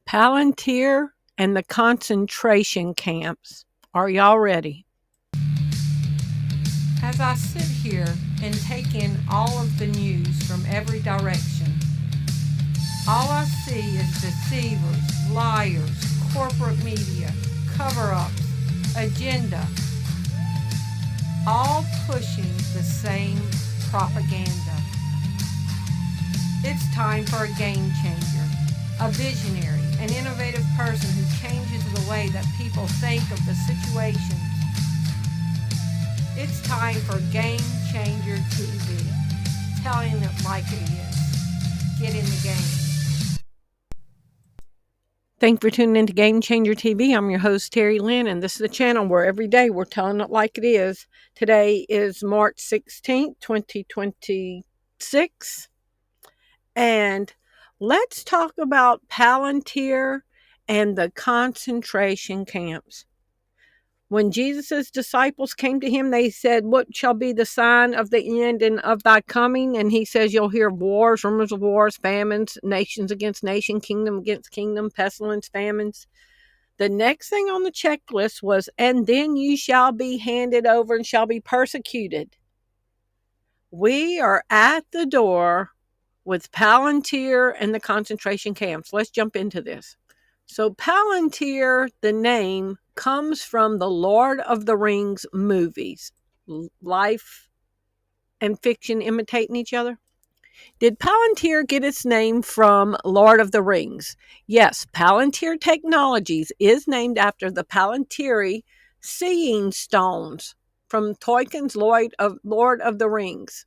Palantir and the concentration camps. Are y'all ready? As I sit here and take in all of the news from every direction, all I see is deceivers, liars, corporate media, cover-ups, agenda, all pushing the same propaganda. It's time for a game changer, a visionary, an innovative person who changes the way that people think of the situations. It's time for Game Changer TV, telling it like it is. Get in the game. Thank you for tuning in to Game Changer TV. I'm your host, Terri Lynn, and this is the channel where every day we're telling it like it is. Today is March 16th, 2026. And let's talk about Palantir and the concentration camps. When Jesus' disciples came to him, they said, "What shall be the sign of the end and of thy coming?" And he says, "You'll hear wars, rumors of wars, famines, nations against nation, kingdom against kingdom, pestilence, famines." The next thing on the checklist was, "And then you shall be handed over and shall be persecuted." We are at the door with Palantir and the concentration camps. Let's jump into this. So Palantir, the name, comes from the Lord of the Rings movies. Life and fiction imitating each other. Did Palantir get its name from Lord of the Rings? Yes, Palantir Technologies is named after the Palantiri seeing stones from Tolkien's Lord of the Rings.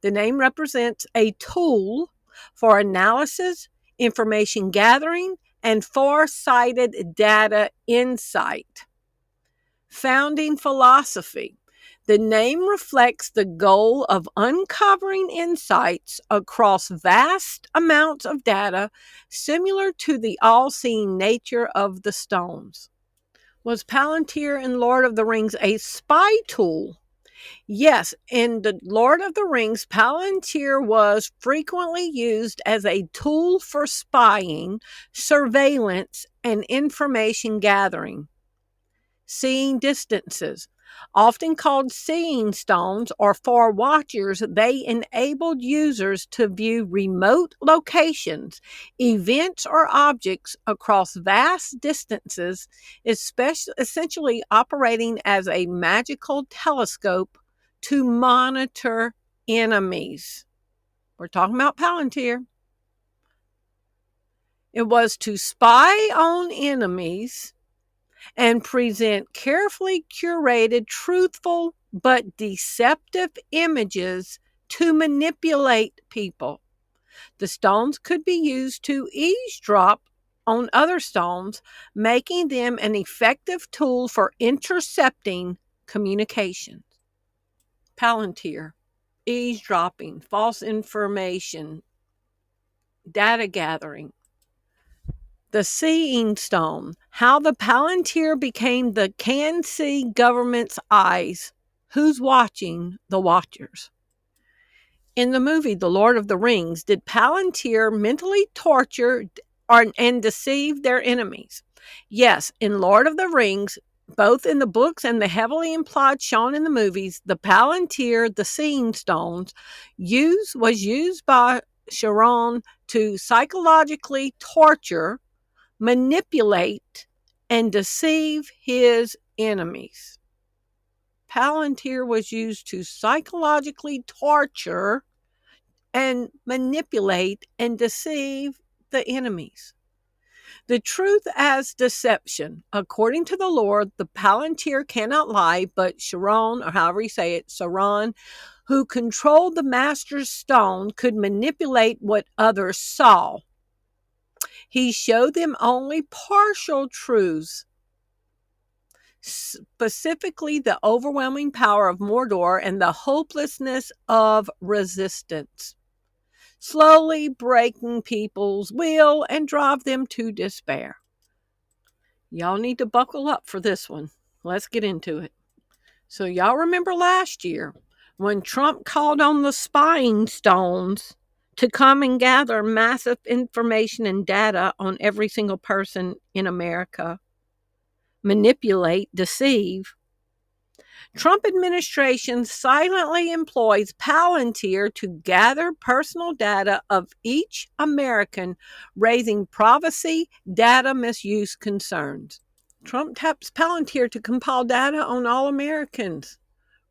The name represents a tool for analysis, information gathering, and far-sighted data insight. Founding philosophy. The name reflects the goal of uncovering insights across vast amounts of data, similar to the all-seeing nature of the stones. Was Palantir in Lord of the Rings a spy tool? Yes, in the Lord of the Rings, Palantir was frequently used as a tool for spying, surveillance, and information gathering. Seeing distances. Often called seeing stones or far watchers, they enabled users to view remote locations, events, or objects across vast distances, essentially operating as a magical telescope to monitor enemies. We're talking about Palantir. It was to spy on enemies and present carefully curated, truthful, but deceptive images to manipulate people. The stones could be used to eavesdrop on other stones, making them an effective tool for intercepting communications. Palantir, eavesdropping, false information, data gathering. The seeing stone, how the Palantir became the can-see government's eyes. Who's watching the watchers? In the movie The Lord of the Rings, did Palantir mentally torture and deceive their enemies? Yes, in Lord of the Rings, both in the books and the heavily implied shown in the movies, the Palantir, the seeing stones, was used by Sauron to psychologically torture, manipulate, and deceive his enemies. Palantir was used to psychologically torture and manipulate and deceive the enemies. The truth as deception. According to the Lord, the Palantir cannot lie, but Sauron, or however you say it, Sauron, who controlled the Master's stone, could manipulate what others saw. He showed them only partial truths, specifically the overwhelming power of Mordor and the hopelessness of resistance, slowly breaking people's will and drive them to despair. Y'all need to buckle up for this one. Let's get into it. So y'all remember last year when Trump called on the spying stones to come and gather massive information and data on every single person in America, manipulate, deceive. Trump administration silently employs Palantir to gather personal data of each American, raising privacy data misuse concerns. Trump taps Palantir to compile data on all Americans.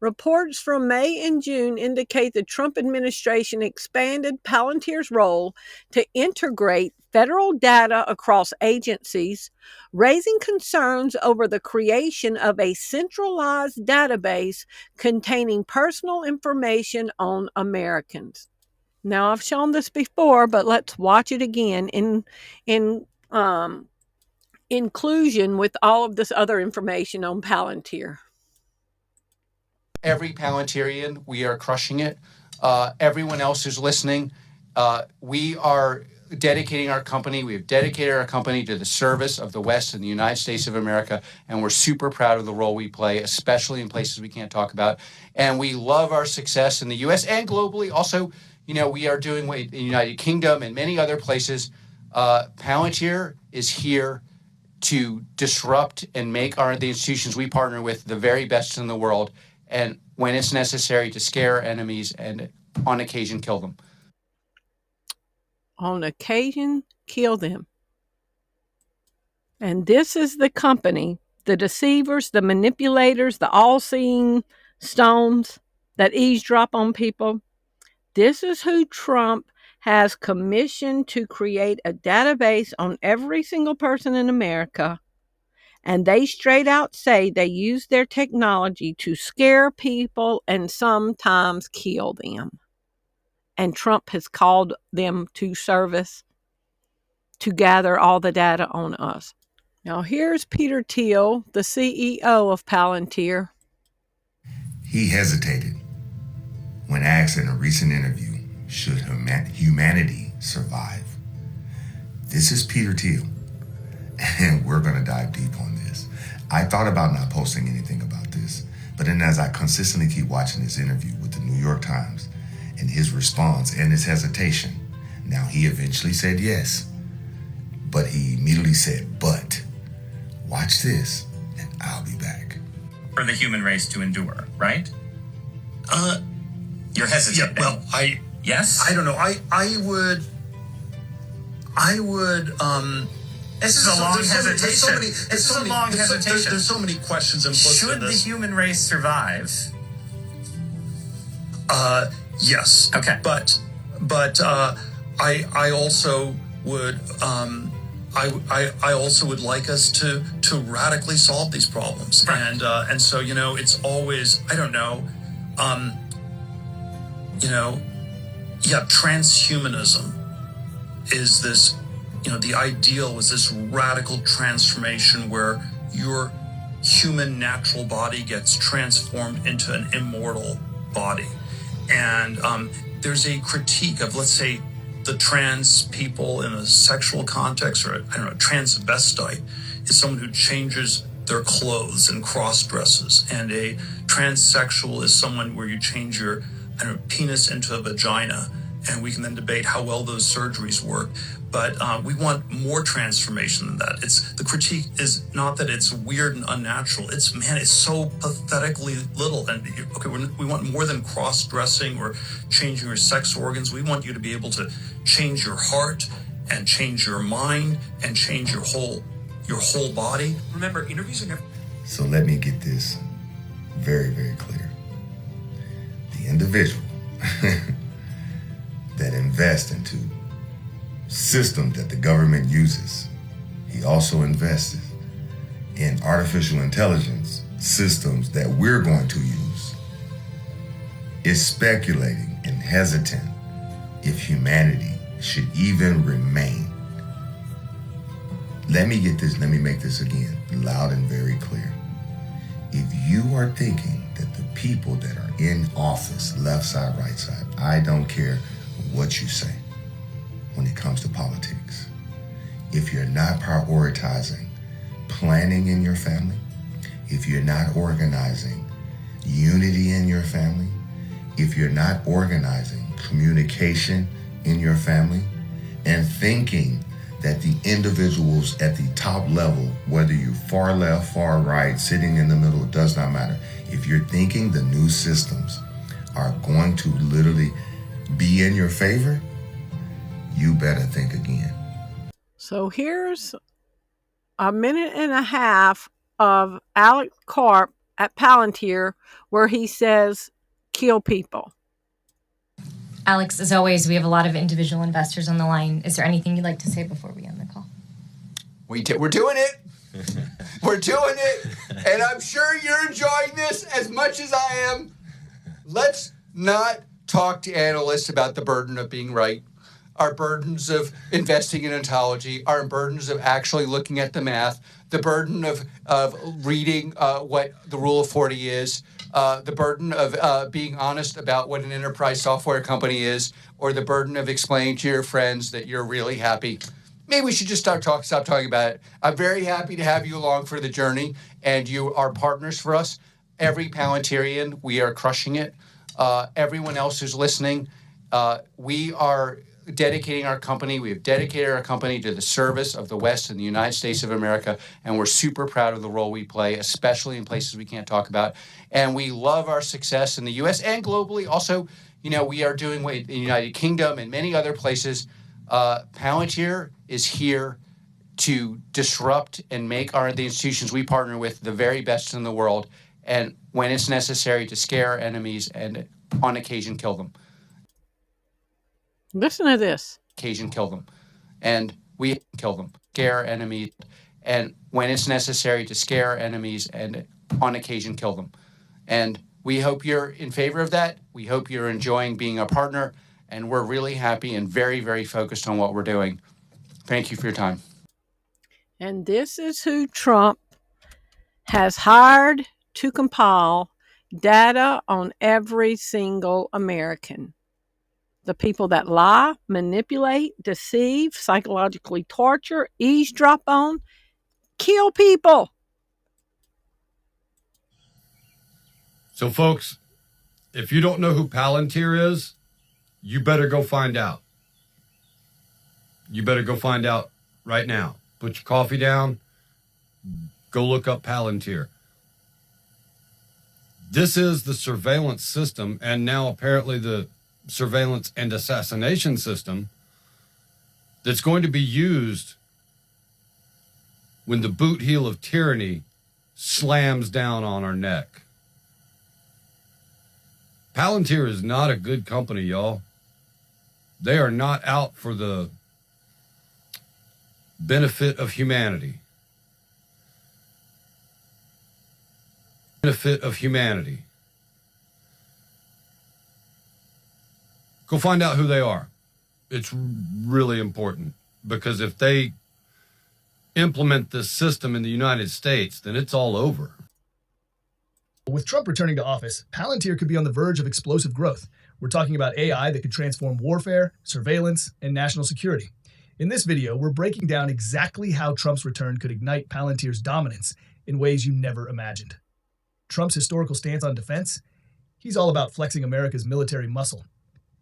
Reports from May and June indicate the Trump administration expanded Palantir's role to integrate federal data across agencies, raising concerns over the creation of a centralized database containing personal information on Americans. Now, I've shown this before, but let's watch it again in inclusion with all of this other information on Palantir. Every Palantirian, we are crushing it. Everyone else who's listening, we are dedicating our company. We have dedicated our company to the service of the West and the United States of America, and we're super proud of the role we play, especially in places we can't talk about. And we love our success in the U.S. and globally. Also, we are doing in the United Kingdom and many other places. Palantir is here to disrupt and make the institutions we partner with the very best in the world, and when it's necessary, to scare enemies and on occasion kill them. On occasion, kill them. And this is the company, the deceivers, the manipulators, the all-seeing stones that eavesdrop on people. This is who Trump has commissioned to create a database on every single person in America. And they straight out say they use their technology to scare people and sometimes kill them. And Trump has called them to service to gather all the data on us. Now here's Peter Thiel, the CEO of Palantir. He hesitated when asked in a recent interview, should humanity survive? This is Peter Thiel, and we're going to dive deep on this. I thought about not posting anything about this, but then as I consistently keep watching this interview with the New York Times and his response and his hesitation, now he eventually said yes, but he immediately said, but watch this and I'll be back. For the human race to endure, right? You're hesitating. Yeah, well, yes? I don't know. I would, This is a long hesitation. This is a long hesitation. There's so many questions implicit in this. Should the human race survive? Yes. Okay. But I also would I also would like us to radically solve these problems. Right. And so it's always, I don't know, transhumanism is this, the ideal was this radical transformation where your human natural body gets transformed into an immortal body. And there's a critique of, let's say, the trans people in a sexual context, or a transvestite is someone who changes their clothes and cross dresses, and a transsexual is someone where you change your penis into a vagina, and we can then debate how well those surgeries work. But we want more transformation than that. The critique is not that it's weird and unnatural. It's so pathetically little. And we want more than cross-dressing or changing your sex organs. We want you to be able to change your heart and change your mind and change your whole body. Remember, interviews are never... So let me get this very, very clear. The individual that invests into system that the government uses, he also invested in artificial intelligence systems that we're going to use, is speculating and hesitant if humanity should even remain. Let me make this again loud and very clear. If you are thinking that the people that are in office, left side, right side, I don't care what you say, when it comes to politics, if you're not prioritizing planning in your family, if you're not organizing unity in your family, if you're not organizing communication in your family and thinking that the individuals at the top level, whether you're far left, far right, sitting in the middle, it does not matter. If you're thinking the new systems are going to literally be in your favor, you better think again. So here's a minute and a half of Alex Karp at Palantir where he says, kill people. Alex, as always, we have a lot of individual investors on the line. Is there anything you'd like to say before we end the call? We're doing it. We're doing it. And I'm sure you're enjoying this as much as I am. Let's not talk to analysts about the burden of being right, our burdens of investing in ontology, our burdens of actually looking at the math, the burden of reading what the rule of 40 is, the burden of being honest about what an enterprise software company is, or the burden of explaining to your friends that you're really happy. Maybe we should just stop talking about it. I'm very happy to have you along for the journey, and you are partners for us. Every Palantirian, we are crushing it. Everyone else who's listening, we are dedicating our company. We have dedicated our company to the service of the West and the United States of America, and we're super proud of the role we play, especially in places we can't talk about. And we love our success in the U.S. and globally. Also, we are doing in the United Kingdom and many other places. Palantir is here to disrupt and make the institutions we partner with the very best in the world, and when it's necessary, to scare our enemies and on occasion kill them. Listen to this. Occasion kill them. And we kill them. Scare enemies, and when it's necessary, to scare our enemies and on occasion kill them. And we hope you're in favor of that. We hope you're enjoying being a partner, and we're really happy and very, very focused on what we're doing. Thank you for your time. And this is who Trump has hired to compile data on every single American. The people that lie, manipulate, deceive, psychologically torture, eavesdrop on, kill people. So, folks, if you don't know who Palantir is, you better go find out. You better go find out right now. Put your coffee down. Go look up Palantir. This is the surveillance system, and now apparently the surveillance and assassination system that's going to be used when the boot heel of tyranny slams down on our neck. Palantir is not a good company, y'all. They are not out for the benefit of humanity. Benefit of humanity. Go find out who they are. It's really important, because if they implement this system in the United States, then it's all over. With Trump returning to office, Palantir could be on the verge of explosive growth. We're talking about AI that could transform warfare, surveillance, and national security. In this video, we're breaking down exactly how Trump's return could ignite Palantir's dominance in ways you never imagined. Trump's historical stance on defense? He's all about flexing America's military muscle.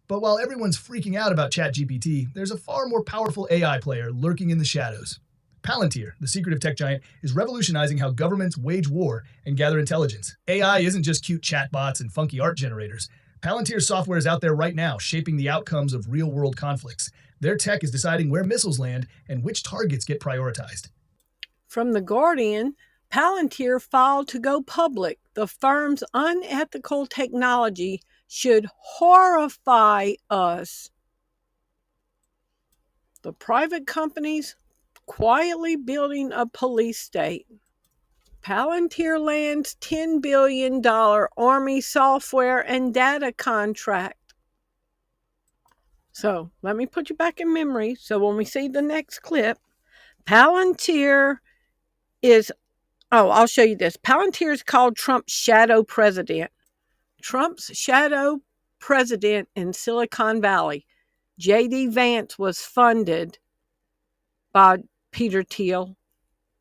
But while everyone's freaking out about ChatGPT, there's a far more powerful AI player lurking in the shadows. Palantir, the secretive tech giant, is revolutionizing how governments wage war and gather intelligence. AI isn't just cute chatbots and funky art generators. Palantir's software is out there right now, shaping the outcomes of real-world conflicts. Their tech is deciding where missiles land and which targets get prioritized. From The Guardian, Palantir filed to go public. The firm's unethical technology should horrify us. The private companies quietly building a police state. Palantir lands $10 billion Army software and data contract. So let me put you back in memory. So when we see the next clip, Palantir is, I'll show you this. Palantir is called Trump's shadow president. Trump's shadow president in Silicon Valley. J.D. Vance was funded by Peter Thiel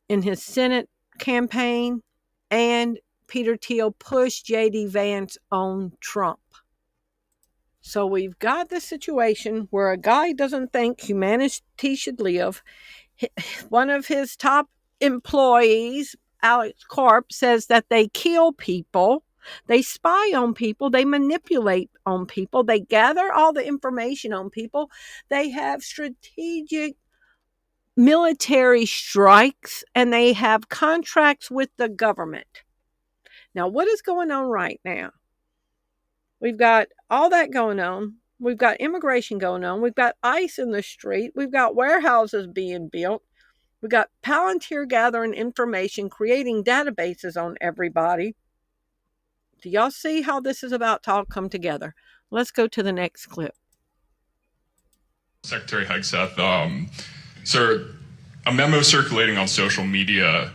in his Senate campaign, and Peter Thiel pushed J.D. Vance on Trump. So we've got this situation where a guy doesn't think humanity should live. One of his top employees, Alex Karp, says that they kill people, they spy on people, they manipulate on people, they gather all the information on people, they have strategic military strikes, and they have contracts with the government. Now, what is going on right now? We've got all that going on. We've got immigration going on. We've got ICE in the street. We've got warehouses being built. We've got Palantir gathering information, creating databases on everybody. Do y'all see how this is about to all come together? Let's go to the next clip. Secretary Hegseth, sir, a memo circulating on social media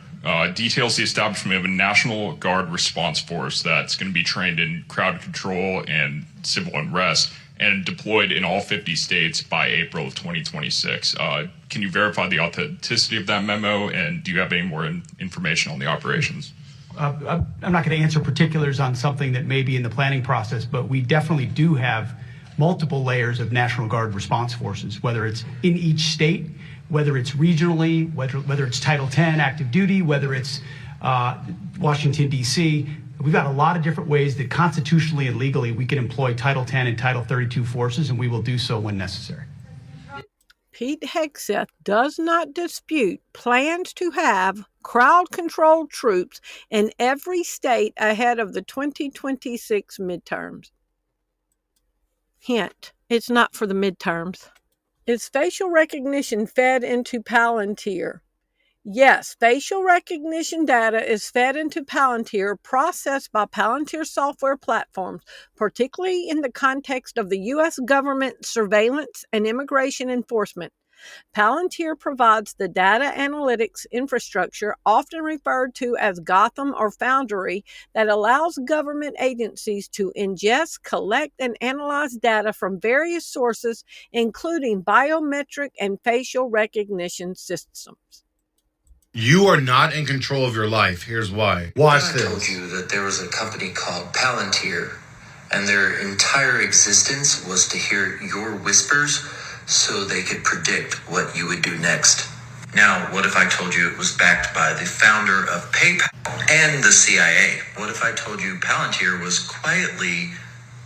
details the establishment of a National Guard response force that's going to be trained in crowd control and civil unrest and deployed in all 50 states by April of 2026. Can you verify the authenticity of that memo, and do you have any more information on the operations? I'm not going to answer particulars on something that may be in the planning process, but we definitely do have multiple layers of National Guard response forces, whether it's in each state, whether it's regionally, whether it's Title 10 active duty, whether it's Washington, D.C. We've got a lot of different ways that constitutionally and legally we can employ Title 10 and Title 32 forces, and we will do so when necessary. Pete Hegseth does not dispute plans to have crowd-controlled troops in every state ahead of the 2026 midterms. Hint, it's not for the midterms. Is facial recognition fed into Palantir? Yes, facial recognition data is fed into Palantir, processed by Palantir software platforms, particularly in the context of the U.S. government surveillance and immigration enforcement. Palantir provides the data analytics infrastructure, often referred to as Gotham or Foundry, that allows government agencies to ingest, collect, and analyze data from various sources, including biometric and facial recognition systems. You are not in control of your life. Here's why. Watch this. I told you that there was a company called Palantir, and their entire existence was to hear your whispers so they could predict what you would do next. Now, what if I told you it was backed by the founder of PayPal and the CIA? What if I told you Palantir was quietly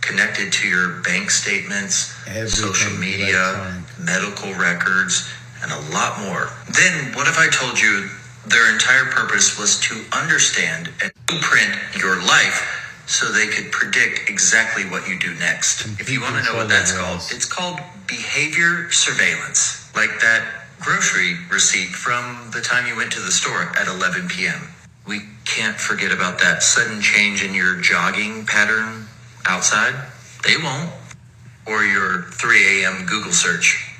connected to your bank statements, social media, medical records, and a lot more? Then what if I told you their entire purpose was to understand and blueprint your life so they could predict exactly what you do next? If you want to know what that's called, it's called behavior surveillance, like that grocery receipt from the time you went to the store at 11 p.m. We can't forget about that sudden change in your jogging pattern outside. They won't. Or your 3 a.m. Google search.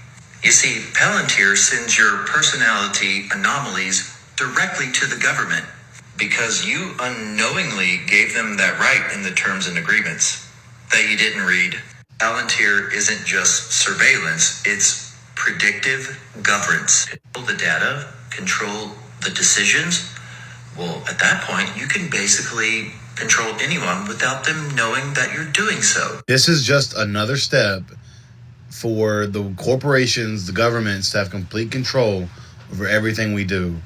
You see, Palantir sends your personality anomalies directly to the government because you unknowingly gave them that right in the terms and agreements that you didn't read. Palantir isn't just surveillance, it's predictive governance. Control the data, control the decisions. Well, at that point, you can basically control anyone without them knowing that you're doing so. This is just another step for the corporations, the governments to have complete control over everything we do.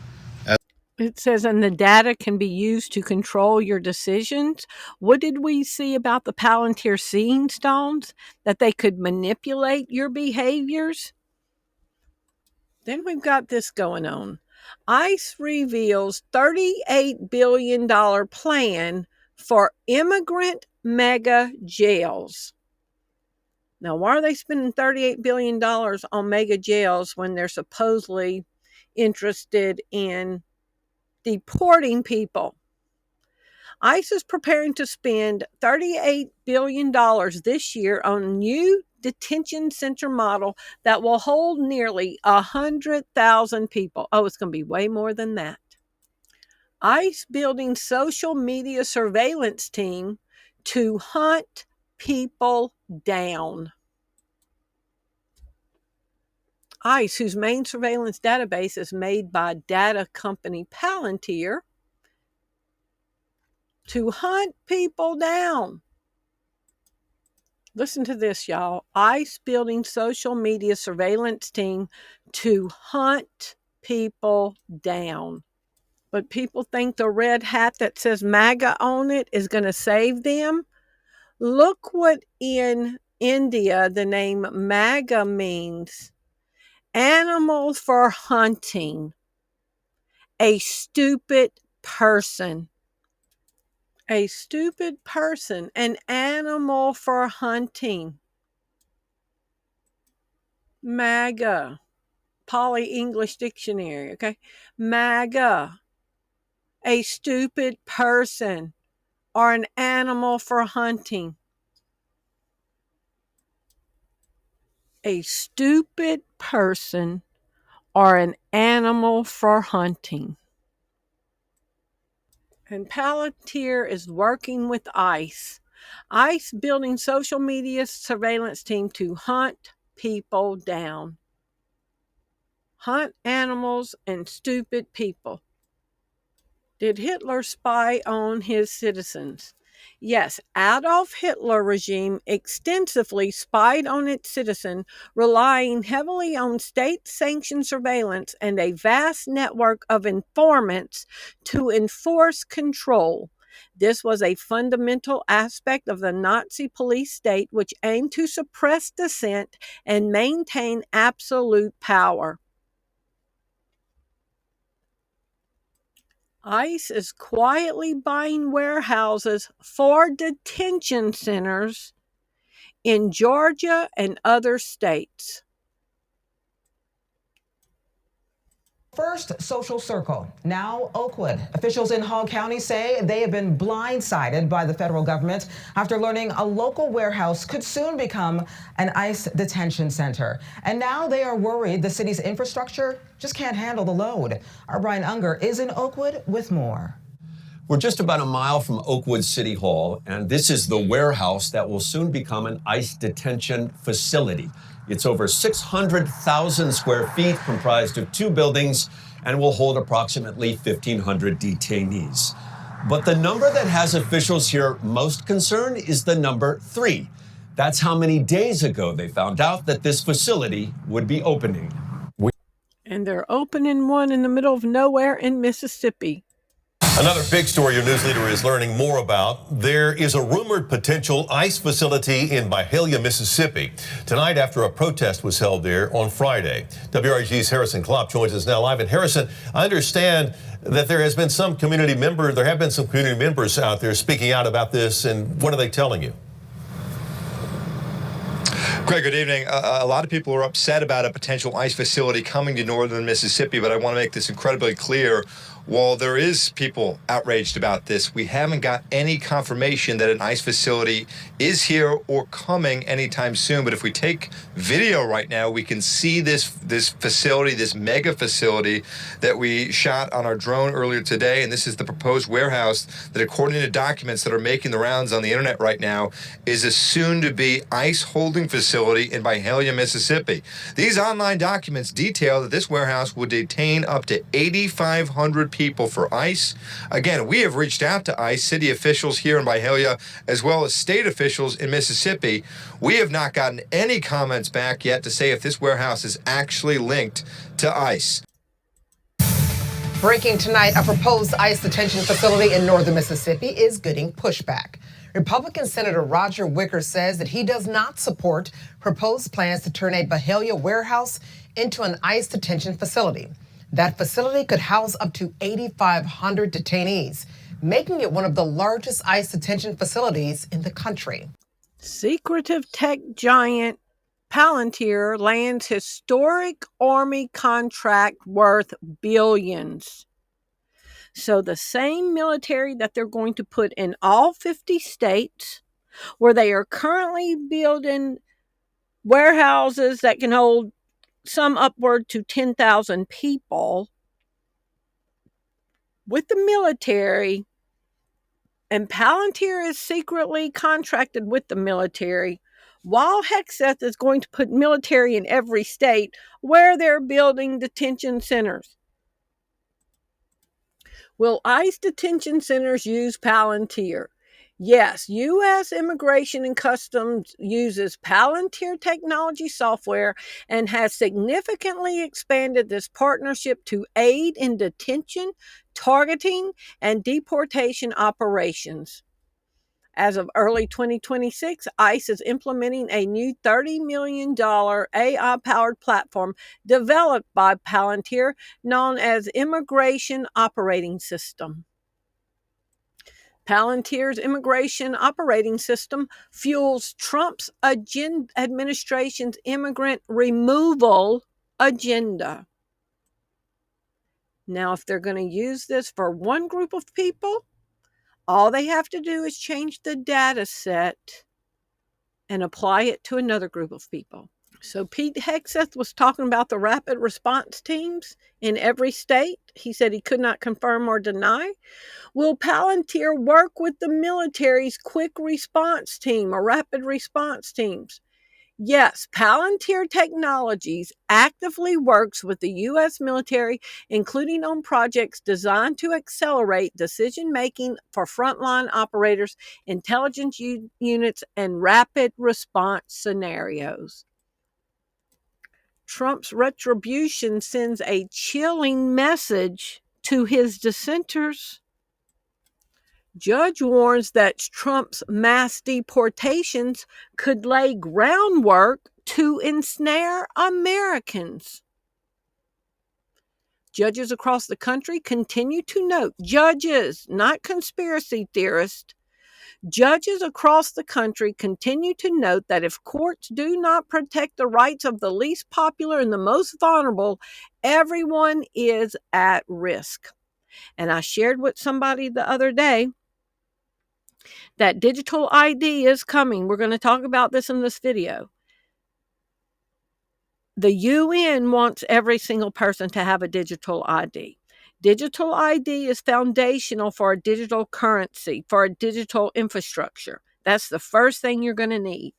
It says, and the data can be used to control your decisions. What did we see about the Palantir seeing stones? That they could manipulate your behaviors? Then we've got this going on. ICE reveals $38 billion plan for immigrant mega jails. Now, why are they spending $38 billion on mega jails when they're supposedly interested in deporting people? ICE is preparing to spend $38 billion this year on a new detention center model that will hold nearly 100,000 people. Oh, it's going to be way more than that. ICE building social media surveillance team to hunt people down. ICE, whose main surveillance database is made by data company Palantir, to hunt people down. Listen to this, y'all. ICE building social media surveillance team to hunt people down. But people think the red hat that says MAGA on it is going to save them. Look what in India the name MAGA means. Animal for hunting. A stupid person. A stupid person. An animal for hunting. MAGA. Poly English Dictionary, okay? MAGA. A stupid person or an animal for hunting. A stupid person or an animal for hunting. And Palantir is working with ICE. ICE building social media surveillance team to hunt people down. Hunt animals and stupid people. Did Hitler spy on his citizens? Yes, Adolf Hitler regime extensively spied on its citizen, relying heavily on state-sanctioned surveillance and a vast network of informants to enforce control. This was a fundamental aspect of the Nazi police state, which aimed to suppress dissent and maintain absolute power. ICE is quietly buying warehouses for detention centers in Georgia and other states. First, Social Circle, now Oakwood. Officials in Hall County say they have been blindsided by the federal government after learning a local warehouse could soon become an ICE detention center. And now they are worried the city's infrastructure just can't handle the load. Our Brian Unger is in Oakwood with more. We're just about a mile from Oakwood City Hall, and this is the warehouse that will soon become an ICE detention facility. It's over 600,000 square feet, comprised of 2 buildings, and will hold approximately 1,500 detainees. But the number that has officials here most concerned is the number 3. That's how many days ago they found out that this facility would be opening. And they're opening one in the middle of nowhere in Mississippi. Another big story your news leader is learning more about. There is a rumored potential ICE facility in Byhalia, Mississippi, tonight after a protest was held there on Friday. WRG's Harrison Klopp joins us now live. And Harrison, I understand that there have been some community members out there speaking out about this, and what are they telling you? Greg, good evening. A lot of people are upset about a potential ICE facility coming to northern Mississippi, but I want to make this incredibly clear. While there is people outraged about this, we haven't got any confirmation that an ICE facility is here or coming anytime soon. But if we take video right now, we can see this facility, this mega facility that we shot on our drone earlier today. And this is the proposed warehouse that, according to documents that are making the rounds on the internet right now, is a soon-to-be ICE holding facility in Byhalia, Mississippi. These online documents detail that this warehouse would detain up to 8,500 people for ICE. Again, we have reached out to ICE, city officials here in Byhalia, as well as state officials in Mississippi. We have not gotten any comments back yet to say if this warehouse is actually linked to ICE. Breaking tonight, a proposed ICE detention facility in northern Mississippi is getting pushback. Republican Senator Roger Wicker says that he does not support proposed plans to turn a Byhalia warehouse into an ICE detention facility. That facility could house up to 8,500 detainees, making it one of the largest ICE detention facilities in the country. Secretive tech giant Palantir lands historic Army contract worth billions. So the same military that they're going to put in all 50 states, where they are currently building warehouses that can hold some upward to 10,000 people, with the military, and Palantir is secretly contracted with the military, while Hexeth is going to put military in every state where they're building detention centers. Will ICE detention centers use Palantir? Yes, U.S. Immigration and Customs uses Palantir technology software and has significantly expanded this partnership to aid in detention, targeting, and deportation operations. As of early 2026, ICE is implementing a new $30 million AI-powered platform developed by Palantir known as Immigration Operating System. Palantir's immigration operating system fuels Trump's administration's immigrant removal agenda. Now, if they're going to use this for one group of people, all they have to do is change the data set and apply it to another group of people. So Pete Hegseth was talking about the rapid response teams in every state. He said he could not confirm or deny. Will Palantir work with the military's quick response team or rapid response teams? Yes, Palantir Technologies actively works with the U.S. military, including on projects designed to accelerate decision-making for frontline operators, intelligence units, and rapid response scenarios. Trump's retribution sends a chilling message to his dissenters. Judge warns that Trump's mass deportations could lay groundwork to ensnare Americans. Judges across the country continue to note, judges, not conspiracy theorists, judges across the country continue to note that if courts do not protect the rights of the least popular and the most vulnerable, everyone is at risk. And I shared with somebody the other day that digital ID is coming. We're going to talk about this in this video. The UN wants every single person to have a digital ID. Digital ID is foundational for a digital currency, for a digital infrastructure. That's the first thing you're going to need.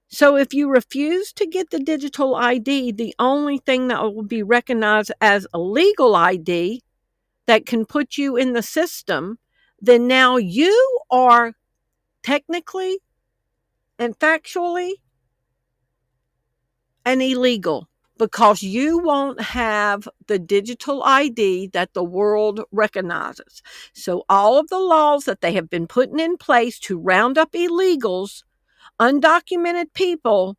So if you refuse to get the digital ID, the only thing that will be recognized as a legal ID that can put you in the system, then now you are technically and factually an illegal, because you won't have the digital ID that the world recognizes. So all of the laws that they have been putting in place to round up illegals, undocumented people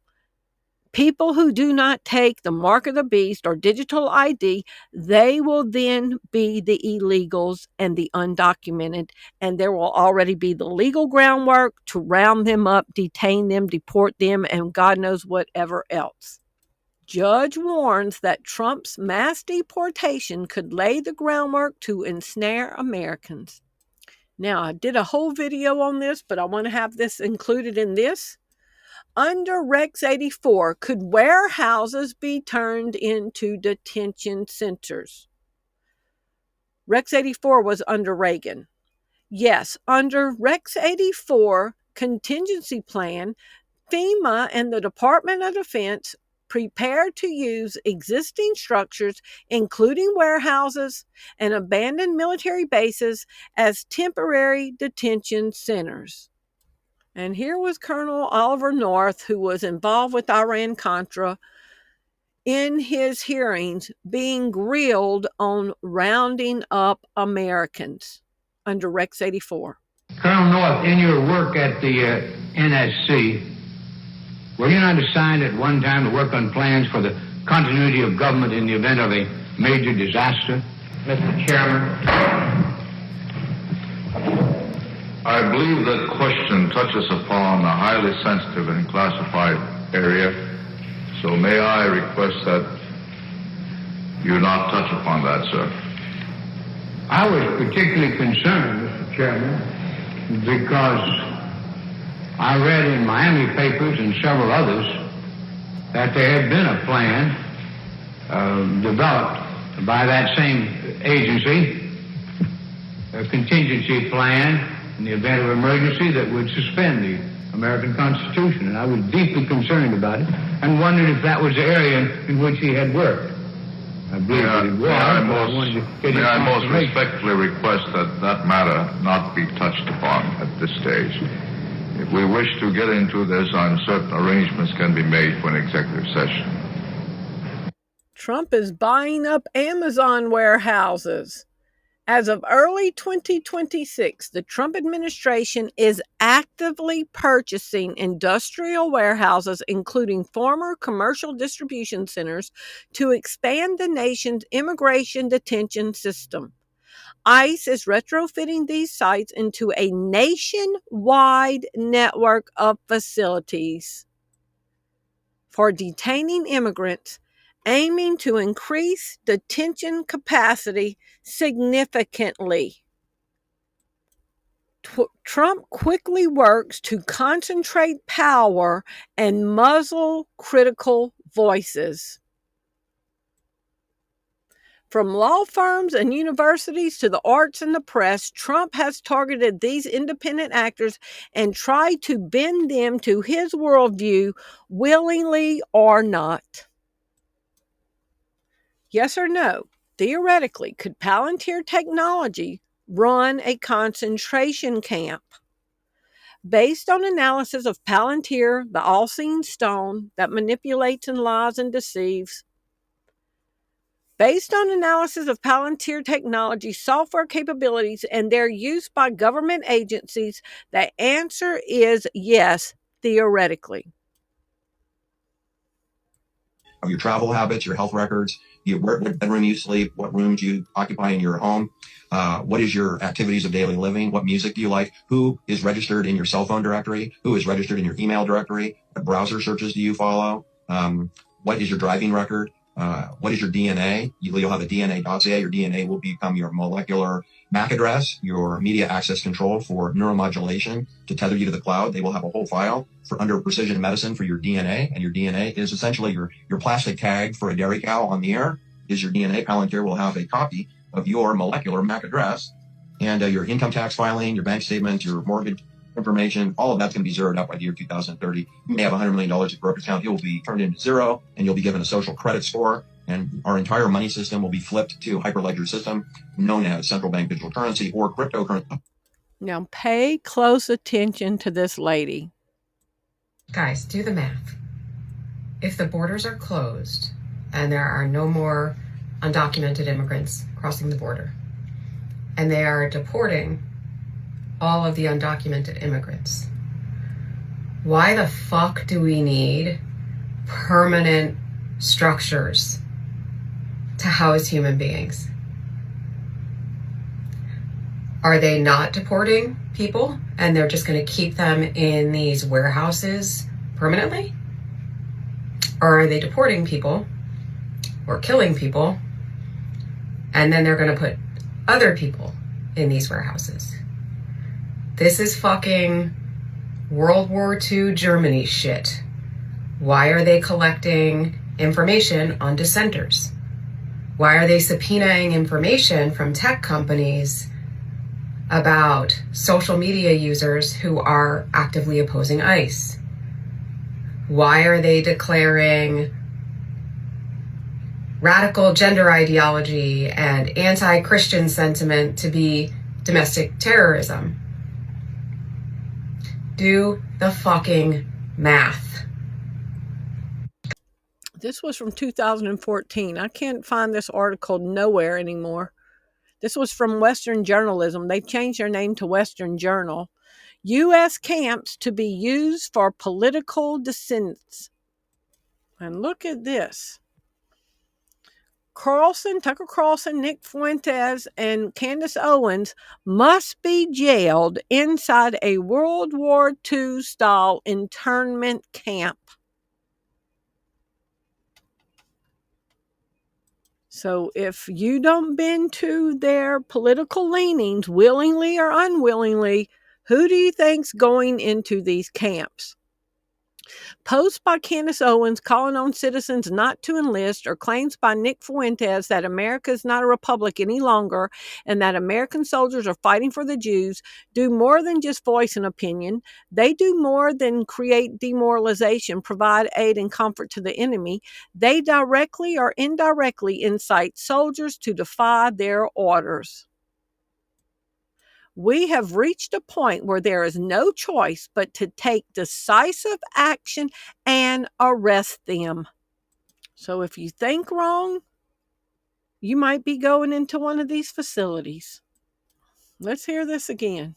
who do not take the mark of the beast or digital ID, they will then be the illegals and the undocumented, and there will already be the legal groundwork to round them up, detain them, deport them, and God knows whatever else. Judge warns that Trump's mass deportation could lay the groundwork to ensnare Americans. Now, I did a whole video on this, but I want to have this included in this. Under Rex 84, could warehouses be turned into detention centers? Rex 84 was under Reagan. Yes, under Rex 84 contingency plan, FEMA and the Department of Defense prepared to use existing structures, including warehouses and abandoned military bases, as temporary detention centers. And here was Colonel Oliver North, who was involved with Iran-Contra, in his hearings being grilled on rounding up Americans under Rex 84. Colonel North, in your work at the NSC, were you not assigned at one time to work on plans for the continuity of government in the event of a major disaster? Mr. Chairman. I believe that question touches upon a highly sensitive and classified area, so may I request that you not touch upon that, sir? I was particularly concerned, Mr. Chairman, because I read in Miami papers and several others that there had been a plan developed by that same agency, a contingency plan in the event of emergency that would suspend the American Constitution. And I was deeply concerned about it and wondered if that was the area in which he had worked. I believe that it was, but I wanted to get May his I most confirmation. respectfully request that that matter not be touched upon at this stage. If we wish to get into this, I'm certain arrangements can be made for an executive session. Trump is buying up Amazon warehouses. As of early 2026, the Trump administration is actively purchasing industrial warehouses, including former commercial distribution centers, to expand the nation's immigration detention system. ICE is retrofitting these sites into a nationwide network of facilities for detaining immigrants, aiming to increase detention capacity significantly. Trump quickly works to concentrate power and muzzle critical voices. From law firms and universities to the arts and the press, Trump has targeted these independent actors and tried to bend them to his worldview, willingly or not. Yes or no? Theoretically, could Palantir technology run a concentration camp? Based on analysis of Palantir, the all-seeing stone that manipulates and lies and deceives, based on analysis of Palantir technology software capabilities and their use by government agencies, the answer is yes, theoretically. Of your travel habits, your health records, what bedroom you sleep, what rooms you occupy in your home, what is your activities of daily living, what music do you like, who is registered in your cell phone directory, who is registered in your email directory, what browser searches do you follow, what is your driving record, what is your DNA? You'll have a DNA dossier. Your DNA will become your molecular MAC address, your media access control for neuromodulation to tether you to the cloud. They will have a whole file for under precision medicine for your DNA, and your DNA is essentially your plastic tag for a dairy cow on the air is your DNA. Palantir will have a copy of your molecular MAC address, and your income tax filing, your bank statements, your mortgage information, all of that's going to be zeroed out by the year 2030. You may have $100 million at brokerage account. It will be turned into zero, and you'll be given a social credit score, and our entire money system will be flipped to hyperledger system known as central bank digital currency or cryptocurrency. Now pay close attention to this lady. Guys, do the math. If the borders are closed and there are no more undocumented immigrants crossing the border, and they are deporting all of the undocumented immigrants, why the fuck do we need permanent structures to house human beings? Are they not deporting people and they're just going to keep them in these warehouses permanently? Or are they deporting people or killing people and then they're going to put other people in these warehouses? This is fucking World War II Germany shit. Why are they collecting information on dissenters? Why are they subpoenaing information from tech companies about social media users who are actively opposing ICE? Why are they declaring radical gender ideology and anti-Christian sentiment to be domestic terrorism? Do the fucking math. This was from 2014. I can't find this article nowhere anymore. This was from Western Journalism. They've changed their name to Western Journal. U.S. camps to be used for political dissents. And look at this. Tucker Carlson, Nick Fuentes, and Candace Owens must be jailed inside a World War II style internment camp. So if you don't bend to their political leanings, willingly or unwillingly, who do you think's going into these camps? Posts by Candace Owens calling on citizens not to enlist, or claims by Nick Fuentes that America is not a republic any longer and that American soldiers are fighting for the Jews do more than just voice an opinion. They do more than create demoralization, provide aid and comfort to the enemy. They directly or indirectly incite soldiers to defy their orders. We have reached a point where there is no choice but to take decisive action and arrest them. So if you think wrong, you might be going into one of these facilities. Let's hear this again.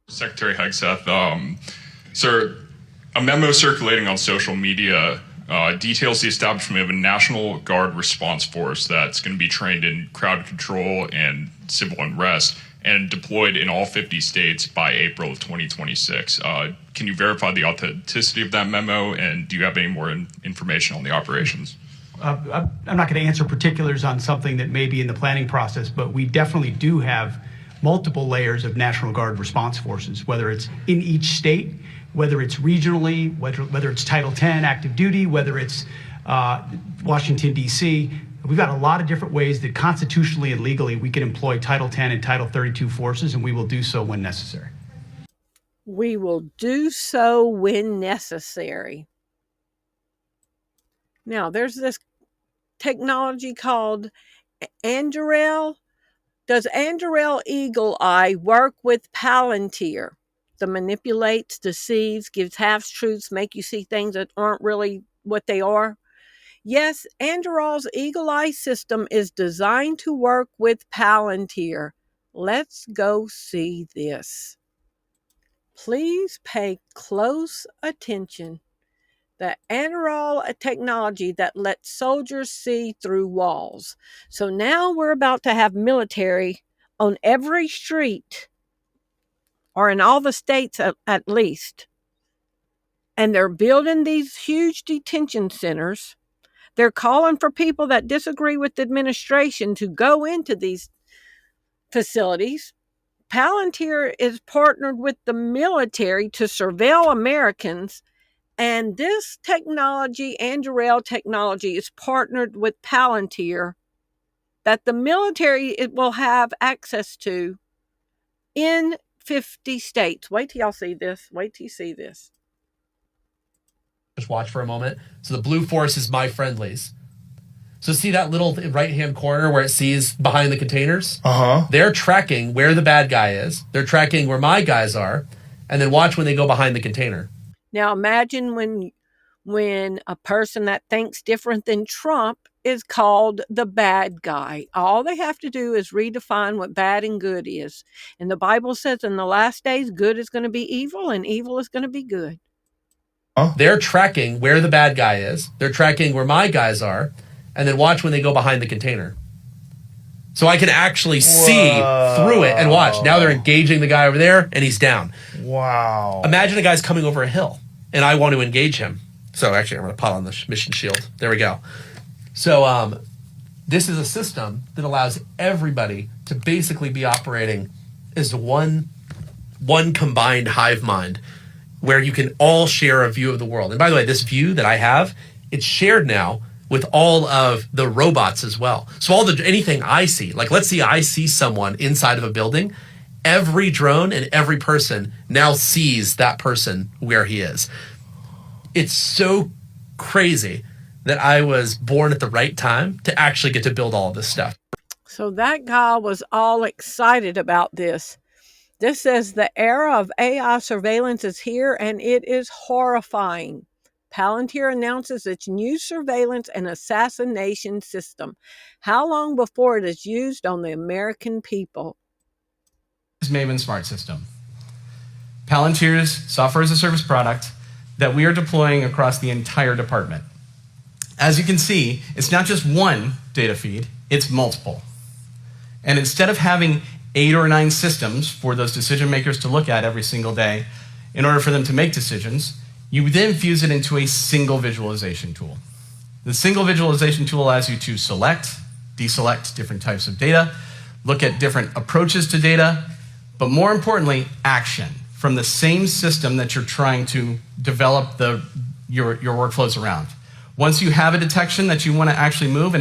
Secretary Hegseth, sir, a memo circulating on social media details the establishment of a National Guard response force that's going to be trained in crowd control and civil unrest and deployed in all 50 states by April of 2026. Can you verify the authenticity of that memo, and do you have any more information on the operations? I'm not going to answer particulars on something that may be in the planning process, but we definitely do have multiple layers of National Guard response forces, whether it's in each state, whether it's regionally, whether it's Title 10 active duty, whether it's Washington, D.C. We've got a lot of different ways that constitutionally and legally we can employ Title 10 and Title 32 forces, and we will do so when necessary. We will do so when necessary. Now, there's this technology called Anduril. Does Anduril EagleEye work with Palantir? That manipulates, deceives, gives half-truths, make you see things that aren't really what they are. Yes, Anduril's EagleEye system is designed to work with Palantir. Let's go see this. Please pay close attention. The Anduril technology that lets soldiers see through walls. So now we're about to have military on every street, or in all the states at least. And they're building these huge detention centers. They're calling for people that disagree with the administration to go into these facilities. Palantir is partnered with the military to surveil Americans. And this technology, Anduril technology, is partnered with Palantir that the military will have access to in 50 states. Wait till y'all see this. Wait till you see this. Just watch for a moment. So the blue force is my friendlies. So see that little right-hand corner where it sees behind the containers? Uh-huh. They're tracking where the bad guy is. They're tracking where my guys are. And then watch when they go behind the container. Now imagine when a person that thinks different than Trump is called the bad guy. All they have to do is redefine what bad and good is. And the Bible says in the last days, good is going to be evil and evil is going to be good. They're tracking where the bad guy is. They're tracking where my guys are. And then watch when they go behind the container. So I can actually see through it and watch. Now they're engaging the guy over there and he's down. Wow. Imagine a guy's coming over a hill and I want to engage him. So actually I'm going to put on the mission shield. There we go. So this is a system that allows everybody to basically be operating as one combined hive mind where you can all share a view of the world. And by the way, this view that I have, it's shared now with all of the robots as well. So anything I see, like let's see I see someone inside of a building, every drone and every person now sees that person where he is. It's so crazy that I was born at the right time to actually get to build all of this stuff. So that guy was all excited about this. This says the era of AI surveillance is here and it is horrifying. Palantir announces its new surveillance and assassination system. How long before it is used on the American people? This is Maven Smart System. Palantir's software as a service product that we are deploying across the entire department. As you can see, it's not just one data feed, it's multiple. And instead of having 8 or 9 systems for those decision makers to look at every single day in order for them to make decisions, you then fuse it into a single visualization tool. The single visualization tool allows you to select, deselect different types of data, look at different approaches to data, but more importantly, action. from the same system that you're trying to develop your workflows around. Once you have a detection that you want to actually move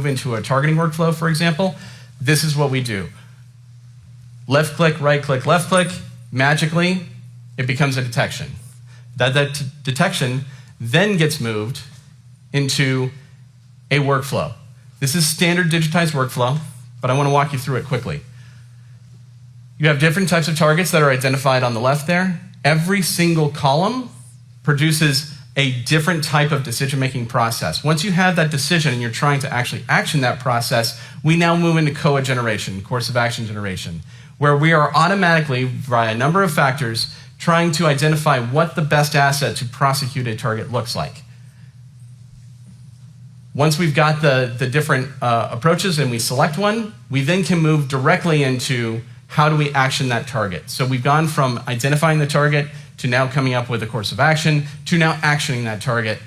into a targeting workflow, for example, this is what we do. Left click, right click, left click, magically, it becomes a detection. That detection then gets moved into a workflow. This is standard digitized workflow, but I want to walk you through it quickly. You have different types of targets that are identified on the left there. Every single column produces a different type of decision-making process. Once you have that decision and you're trying to actually action that process, we now move into COA generation, course of action generation, where we are automatically, via a number of factors, trying to identify what the best asset to prosecute a target looks like. Once we've got the different approaches and we select one, we then can move directly into how do we action that target. So we've gone from identifying the target to now coming up with a course of action to now actioning that target,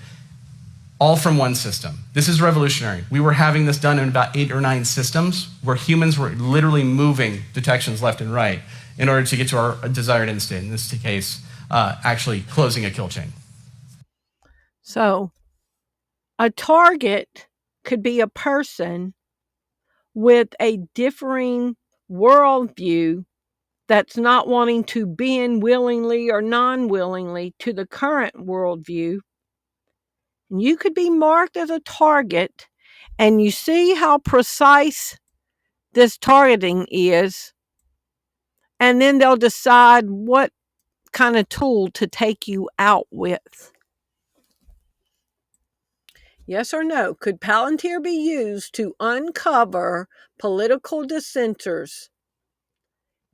all from one system. This is revolutionary. We were having this done in about 8 or 9 systems where humans were literally moving detections left and right in order to get to our desired end state, in this case, actually closing a kill chain. So a target could be a person with a differing worldview that's not wanting to bend willingly or non-willingly to the current worldview. And you could be marked as a target, and you see how precise this targeting is, and then they'll decide what kind of tool to take you out with. Yes or no? Could Palantir be used to uncover political dissenters?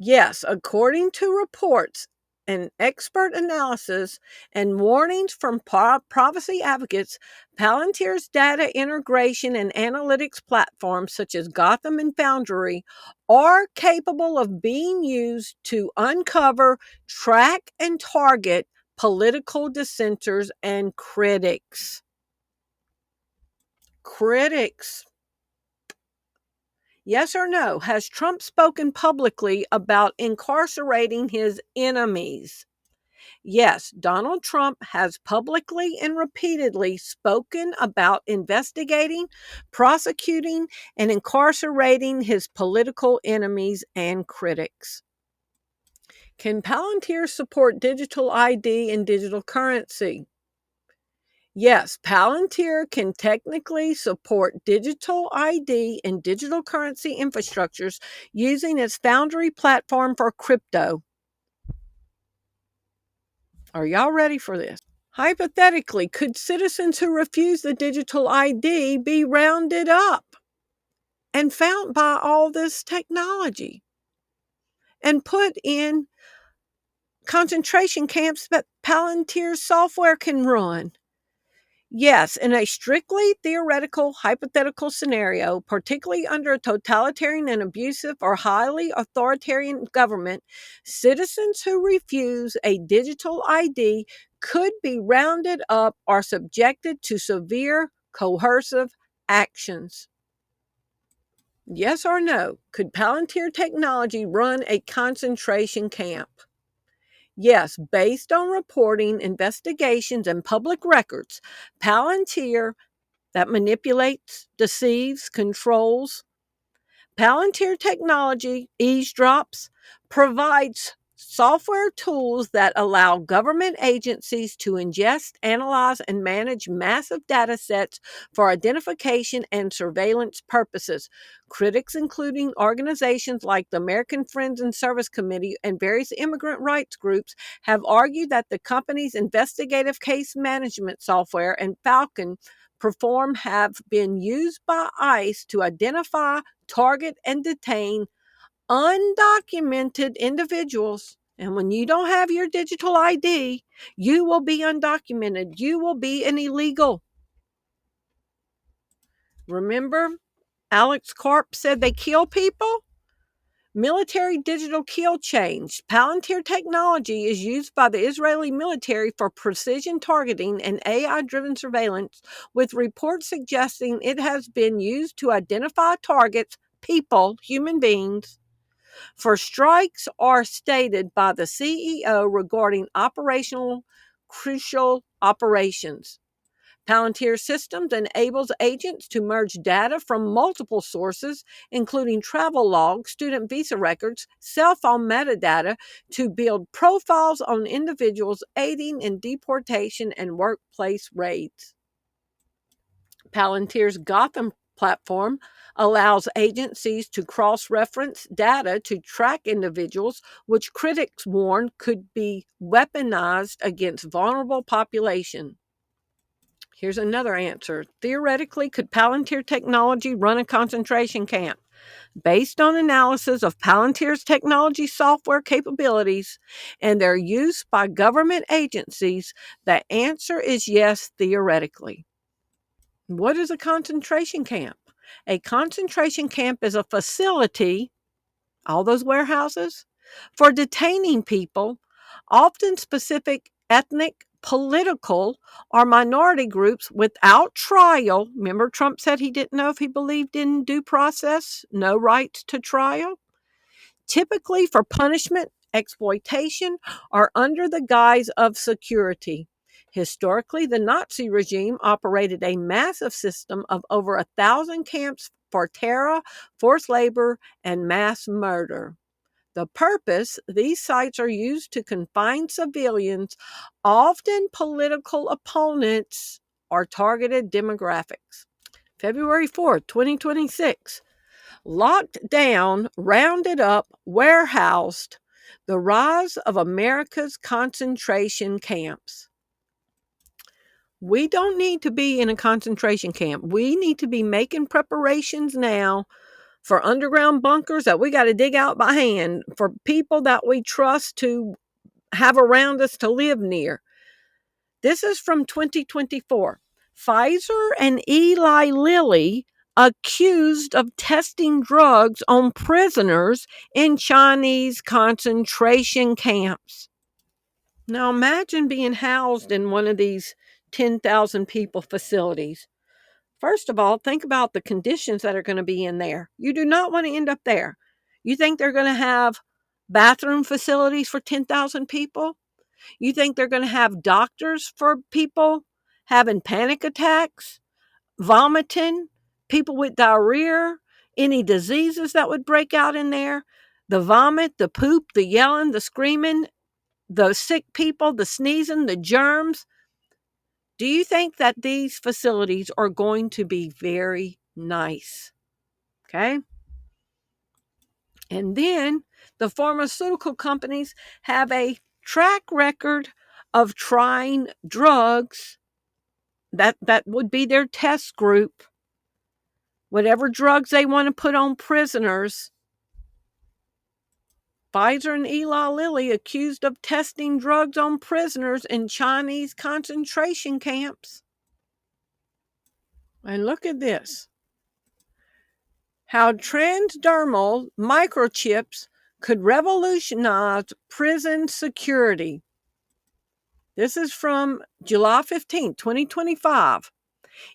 Yes, according to reports and expert analysis and warnings from privacy advocates, Palantir's data integration and analytics platforms such as Gotham and Foundry are capable of being used to uncover, track, and target political dissenters and critics. Critics. Yes or no? Has Trump spoken publicly about incarcerating his enemies? Yes, Donald Trump has publicly and repeatedly spoken about investigating, prosecuting, and incarcerating his political enemies and critics. Can Palantir support digital ID and digital currency? Yes, Palantir can technically support digital ID and digital currency infrastructures using its Foundry platform for crypto. Are y'all ready for this? Hypothetically, could citizens who refuse the digital ID be rounded up and found by all this technology and put in concentration camps that Palantir's software can run? Yes, in a strictly theoretical, hypothetical scenario, particularly under a totalitarian and abusive or highly authoritarian government, citizens who refuse a digital ID could be rounded up or subjected to severe coercive actions. Yes or no? Could Palantir technology run a concentration camp? Yes, based on reporting, investigations, and public records, Palantir, that manipulates, deceives, controls, Palantir technology, eavesdrops, provides software tools that allow government agencies to ingest, analyze, and manage massive data sets for identification and surveillance purposes. Critics, including organizations like the American Friends and Service Committee and various immigrant rights groups, have argued that the company's investigative case management software and Falcon Perform have been used by ICE to identify, target, and detain undocumented individuals. And when you don't have your digital ID, you will be undocumented. You will be an illegal. Remember, Alex Karp said they kill people? Military digital kill chains. Palantir technology is used by the Israeli military for precision targeting and AI-driven surveillance, with reports suggesting it has been used to identify targets, people, human beings, for strikes are stated by the CEO regarding operational crucial operations. Palantir Systems enables agents to merge data from multiple sources, including travel logs, student visa records, cell phone metadata, to build profiles on individuals, aiding in deportation and workplace raids. Palantir's Gotham platform allows agencies to cross-reference data to track individuals, which critics warn could be weaponized against vulnerable population. Here's another answer. Theoretically, could Palantir technology run a concentration camp? Based on analysis of Palantir's technology software capabilities and their use by government agencies, the answer is yes, theoretically. What is a concentration camp? A concentration camp is a facility, all those warehouses, for detaining people, often specific ethnic, political, or minority groups without trial. Remember, Trump said he didn't know if he believed in due process, no right to trial. Typically for punishment, exploitation, or under the guise of security. Historically, the Nazi regime operated a massive system of over 1,000 camps for terror, forced labor, and mass murder. The purpose, these sites are used to confine civilians, often political opponents or targeted demographics. February 4th, 2026. Locked down, rounded up, warehoused, the rise of America's concentration camps. We don't need to be in a concentration camp. We need to be making preparations now for underground bunkers that we got to dig out by hand, for people that we trust to have around us to live near. This is from 2024. Pfizer and Eli Lilly accused of testing drugs on prisoners in Chinese concentration camps. Now imagine being housed in one of these 10,000 people facilities. First of all, think about the conditions that are going to be in there. You do not want to end up there. You think they're going to have bathroom facilities for 10,000 people? You think they're going to have doctors for people having panic attacks, vomiting, people with diarrhea, any diseases that would break out in there? The vomit, the poop, the yelling, the screaming, the sick people, the sneezing, the germs. Do you think that these facilities are going to be very nice? Okay. And then the pharmaceutical companies have a track record of trying drugs. That would be their test group. Whatever drugs they want to put on prisoners. Pfizer and Eli Lilly accused of testing drugs on prisoners in Chinese concentration camps. And look at this. How transdermal microchips could revolutionize prison security. This is from July 15, 2025.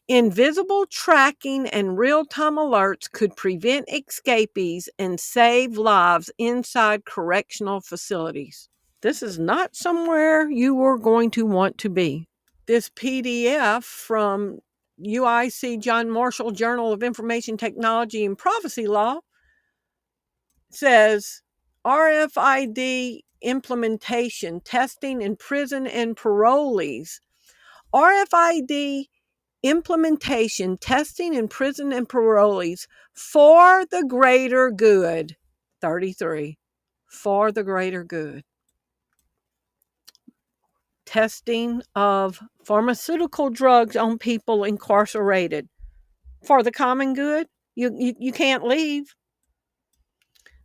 Invisible tracking and real-time alerts could prevent escapees and save lives inside correctional facilities. This is not somewhere you are going to want to be. This PDF from UIC John Marshall Journal of Information Technology and Privacy Law says RFID implementation testing in prison and parolees. RFID implementation testing in prison and parolees for the greater good. 33. For the greater good. Testing of pharmaceutical drugs on people incarcerated for the common good. You can't leave.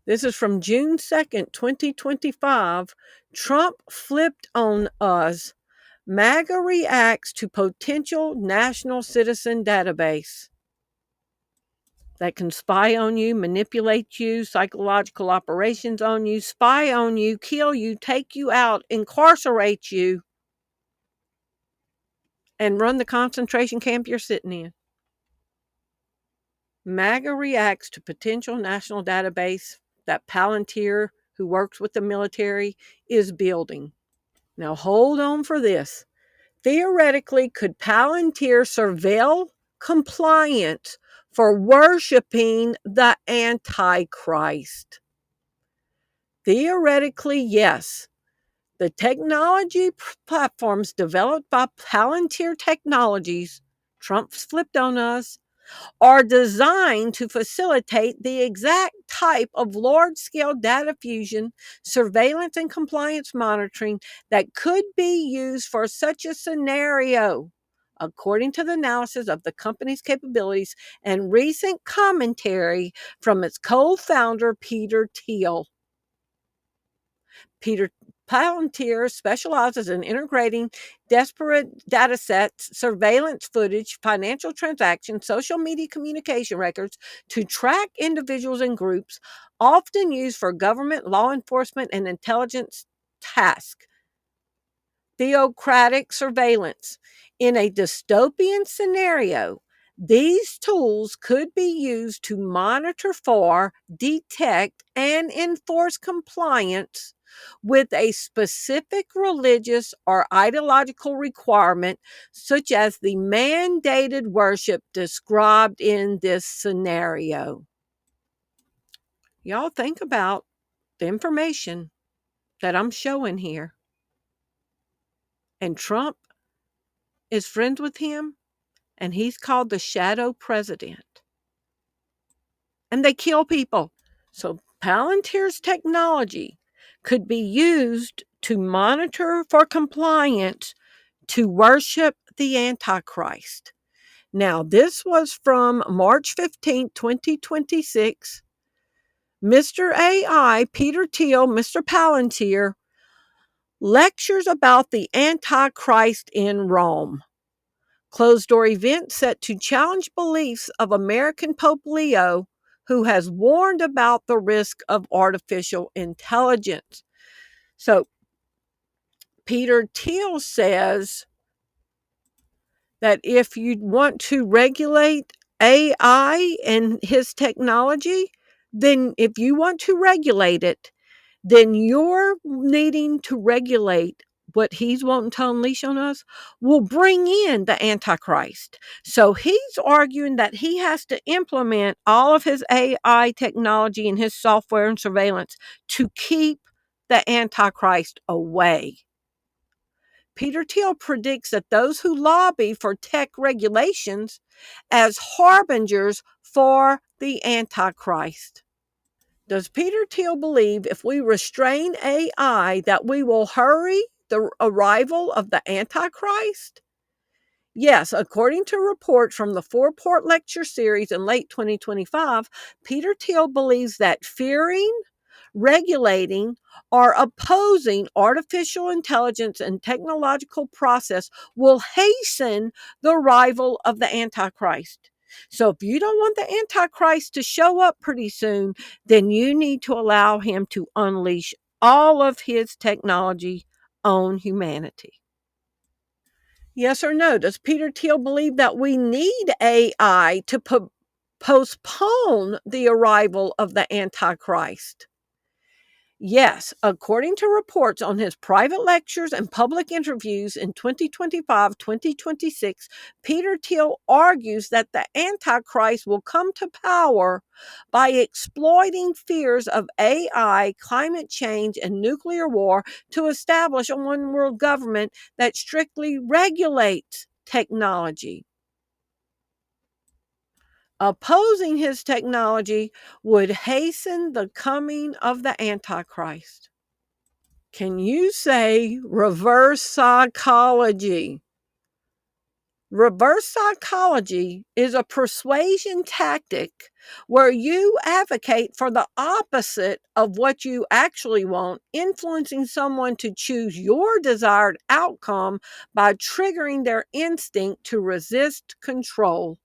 This is from June 2nd, 2025. Trump flipped on us. MAGA reacts to potential national citizen database that can spy on you, manipulate you, psychological operations on you, spy on you, kill you, take you out, incarcerate you, and run the concentration camp you're sitting in. MAGA reacts to potential national database that Palantir, who works with the military, is building. Now hold on for this. Theoretically, could Palantir surveil compliance for worshiping the Antichrist? Theoretically, yes. The technology platforms developed by Palantir Technologies, Trump's flipped on us, are designed to facilitate the exact type of large-scale data fusion, surveillance, and compliance monitoring that could be used for such a scenario, according to the analysis of the company's capabilities and recent commentary from its co-founder, Peter Thiel. Palantir specializes in integrating disparate data sets, surveillance footage, financial transactions, social media communication records to track individuals and groups, often used for government, law enforcement, and intelligence tasks. Theocratic surveillance. In a dystopian scenario, these tools could be used to monitor for, detect, and enforce compliance with a specific religious or ideological requirement, such as the mandated worship described in this scenario. Y'all think about the information that I'm showing here. And Trump is friends with him, and he's called the shadow president. And they kill people. So Palantir's technology could be used to monitor for compliance to worship the Antichrist. Now, this was from March 15, 2026. Mr. AI, Peter Thiel, Mr. Palantir, lectures about the Antichrist in Rome. Closed-door event set to challenge beliefs of American Pope Leo, who has warned about the risk of artificial intelligence. So, Peter Thiel says that if you want to regulate AI and his technology, then if you want to regulate it, then you're needing to regulate what he's wanting to unleash on us will bring in the Antichrist. So he's arguing that he has to implement all of his AI technology and his software and surveillance to keep the Antichrist away. Peter Thiel predicts that those who lobby for tech regulations as harbingers for the Antichrist. Does Peter Thiel believe if we restrain AI that we will hurry the arrival of the Antichrist? Yes, according to reports from the four-part lecture series in late 2025, Peter Thiel believes that fearing, regulating, or opposing artificial intelligence and technological process will hasten the arrival of the Antichrist. So if you don't want the Antichrist to show up pretty soon, then you need to allow him to unleash all of his technology on humanity. Yes or no? Does Peter Thiel believe that we need AI to postpone the arrival of the Antichrist? Yes, according to reports on his private lectures and public interviews in 2025-2026, Peter Thiel argues that the Antichrist will come to power by exploiting fears of AI, climate change, and nuclear war to establish a one-world government that strictly regulates technology. Opposing his technology would hasten the coming of the Antichrist. Can you say reverse psychology? Reverse psychology is a persuasion tactic where you advocate for the opposite of what you actually want, influencing someone to choose your desired outcome by triggering their instinct to resist control.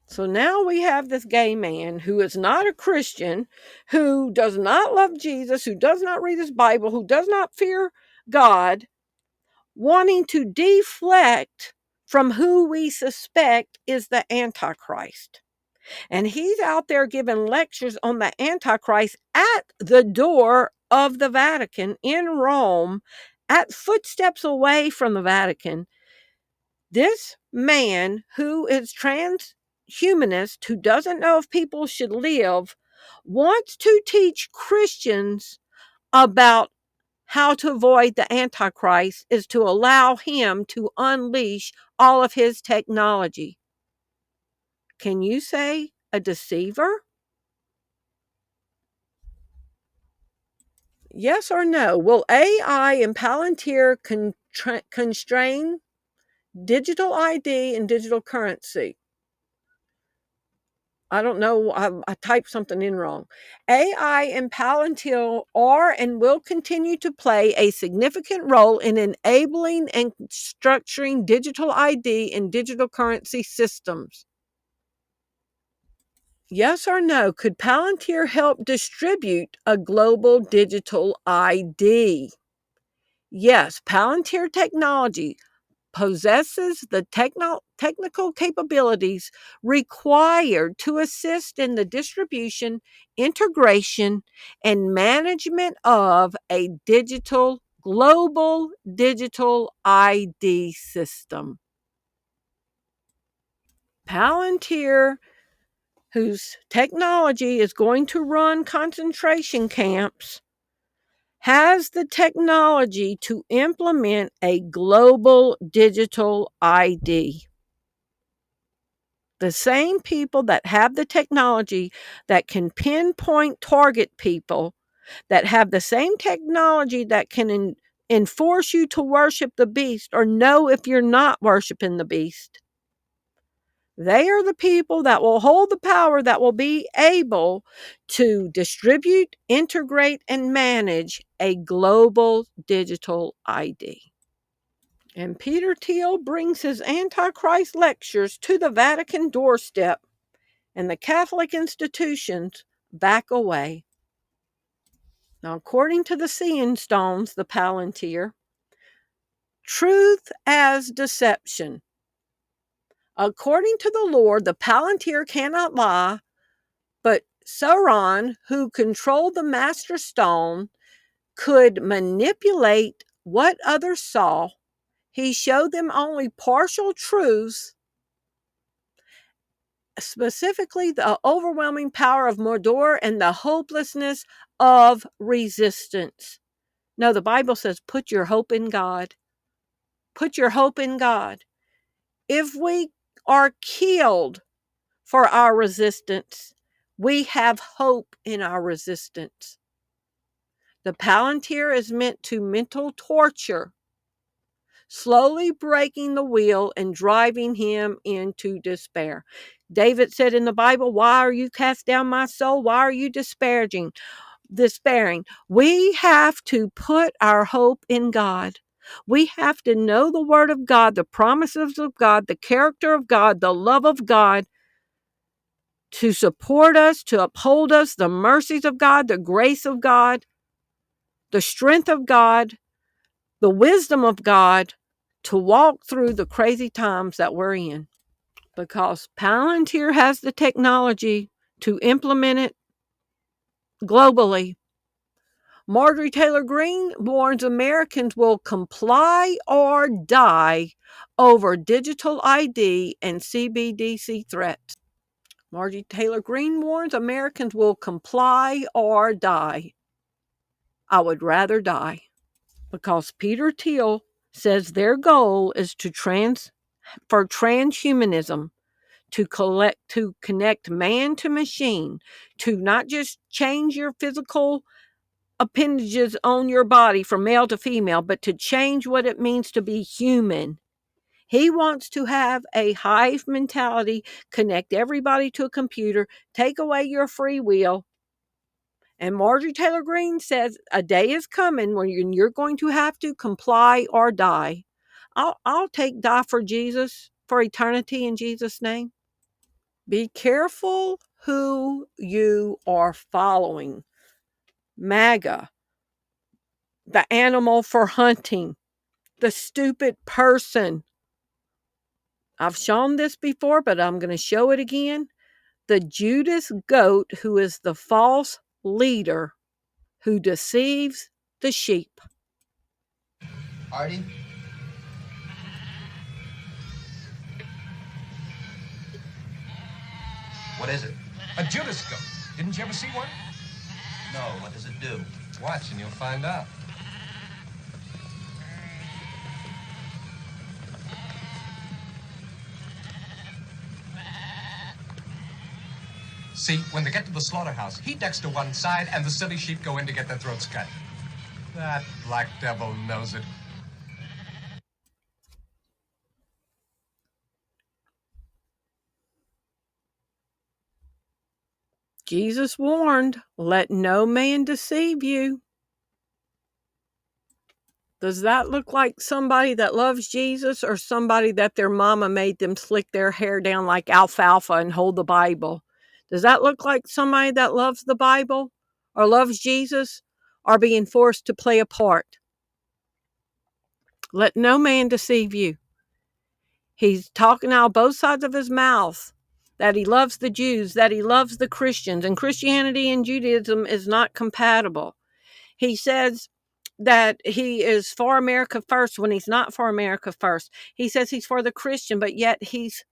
So now we have this gay man who is not a Christian, who does not love Jesus, who does not read his Bible, who does not fear God, wanting to deflect from who we suspect is the Antichrist. And he's out there giving lectures on the Antichrist at the door of the Vatican in Rome, at footsteps away from the Vatican. This man who is transhumanist, who doesn't know if people should live, wants to teach Christians about how to avoid the Antichrist, is to allow him to unleash all of his technology. Can you say a deceiver? Yes or no? Will AI and Palantir constrain digital ID and digital currency? I don't know. I typed something in wrong. AI and Palantir are and will continue to play a significant role in enabling and structuring digital ID and digital currency systems. Yes or no? Could Palantir help distribute a global digital ID? Yes, Palantir technology possesses the technical capabilities required to assist in the distribution, integration, and management of a global digital ID system. Palantir, whose technology is going to run concentration camps, has the technology to implement a global digital ID. The same people that have the technology that can pinpoint target people, that have the same technology that can enforce you to worship the beast or know if you're not worshiping the beast. They are the people that will hold the power, that will be able to distribute, integrate, and manage a global digital ID. And Peter Thiel brings his Antichrist lectures to the Vatican doorstep, and the Catholic institutions back away. Now, according to the Seeing Stones, the Palantir, truth as deception. According to the Lord, the Palantir cannot lie, but Sauron, who controlled the Master Stone, could manipulate what others saw. He showed them only partial truths, specifically the overwhelming power of Mordor and the hopelessness of resistance. No, the Bible says, put your hope in God. Put your hope in God. If we are killed for our resistance, we have hope in our resistance. The Palantir is meant to mental torture, slowly breaking the wheel and driving him into despair. David said in the Bible, why are you cast down, my soul? Why are you despairing? We have to put our hope in God. We have to know the word of God, the promises of God, the character of God, the love of God to support us, to uphold us, the mercies of God, the grace of God, the strength of God, the wisdom of God to walk through the crazy times that we're in. Because Palantir has the technology to implement it globally. Marjorie Taylor Greene warns Americans will comply or die over digital ID and CBDC threats. Marjorie Taylor Greene warns Americans will comply or die. I would rather die, because Peter Thiel says their goal is for transhumanism, to connect man to machine, to not just change your physical appendages on your body from male to female, but to change what it means to be human. He wants to have a hive mentality, connect everybody to a computer, take away your free will. And Marjorie Taylor Greene says a day is coming when you're going to have to comply or die. I'll die for Jesus, for eternity, in Jesus' name. Be careful who you are following. MAGA, the animal for hunting, the stupid person. I've shown this before, but I'm going to show it again. the Judas goat who is the false leader who deceives the sheep. Artie? What is it? A Judas goat. Didn't you ever see one? No, what does it do? Watch and you'll find out. See, when they get to the slaughterhouse, he ducks to one side and the silly sheep go in to get their throats cut. That black devil knows it. Jesus warned, let no man deceive you. Does that look like somebody that loves Jesus or somebody that their mama made them slick their hair down like alfalfa and hold the Bible? Does that look like somebody that loves the Bible or loves Jesus or being forced to play a part? Let no man deceive you. He's talking out both sides of his mouth that he loves the Jews, that he loves the Christians, and Christianity and Judaism is not compatible. He says that he is for America first when he's not for America first. He says he's for the Christian, but yet he's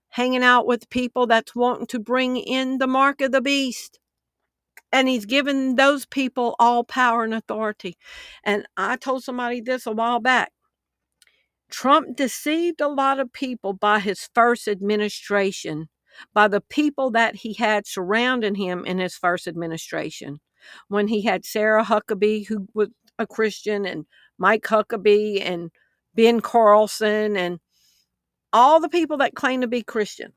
hanging out with people that's wanting to bring in the mark of the beast. And he's given those people all power and authority. And I told somebody this a while back. Trump deceived a lot of people by his first administration, by the people that he had surrounding him in his first administration. When he had Sarah Huckabee, who was a Christian, and Mike Huckabee and Ben Carlson and all the people that claim to be Christian.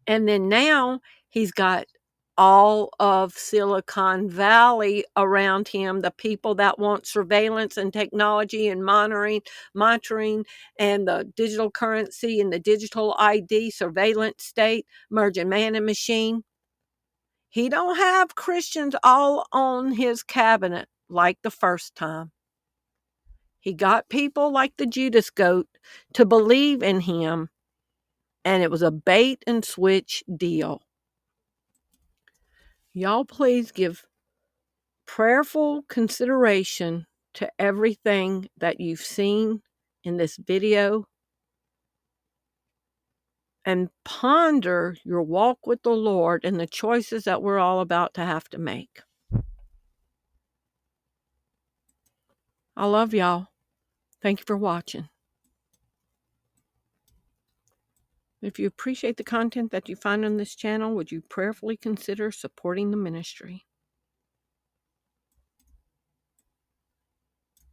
And then now he's got all of Silicon Valley around him, the people that want surveillance and technology and monitoring and the digital currency and the digital ID surveillance state, merging man and machine. He don't have Christians all on his cabinet like the first time. He got people like the Judas goat to believe in him, and it was a bait and switch deal. Y'all please give prayerful consideration to everything that you've seen in this video and ponder your walk with the Lord and the choices that we're all about to have to make. I love y'all. Thank you for watching. If you appreciate the content that you find on this channel, would you prayerfully consider supporting the ministry?